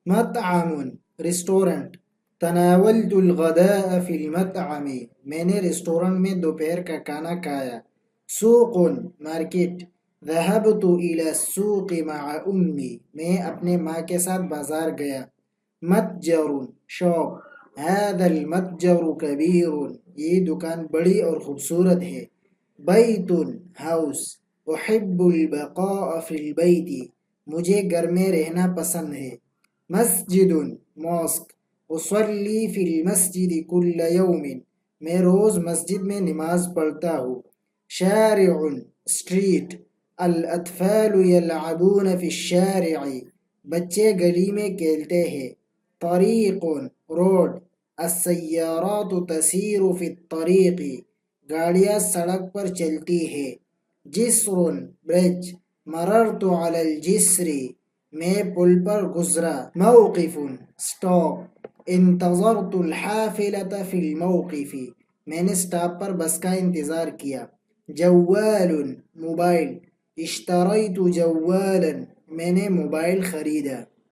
مطعم restaurant, تناولت الغداء فی المطعم، میں نے ریسٹورنٹ میں دوپہر کا کھانا کھایا۔ سوق مارکیٹ، ذهبت الى السوق مع امی، میں اپنے ماں کے ساتھ بازار گیا۔ متجر شاپ، هذا المتجر کبیر، یہ دکان بڑی اور خوبصورت ہے۔ بیت ہاؤس، احب البقاء فی البیت، مجھے گھر میں رہنا پسند ہے۔ مسجد ماسک، اصلی فی المسجد کل یوم، میں روز مسجد میں نماز پڑھتا ہوں۔ شارع اسٹریٹ، الاطفال یلعبون فی الشارع، بچے گلی میں کھیلتے ہیں۔ طریق روڈ، السیارات تسیر فی الطریق، گاڑیاں سڑک پر چلتی ہیں۔ جسر برج، مررت علی الجسر، میں پل پر گزرا۔ موقف سٹاپ، انتظرت الحافلة فی الموقف، میں نے سٹاپ پر بس کا انتظار کیا۔ جوال موبائل، اشتریت جوالا، میں نے موبائل خریدا۔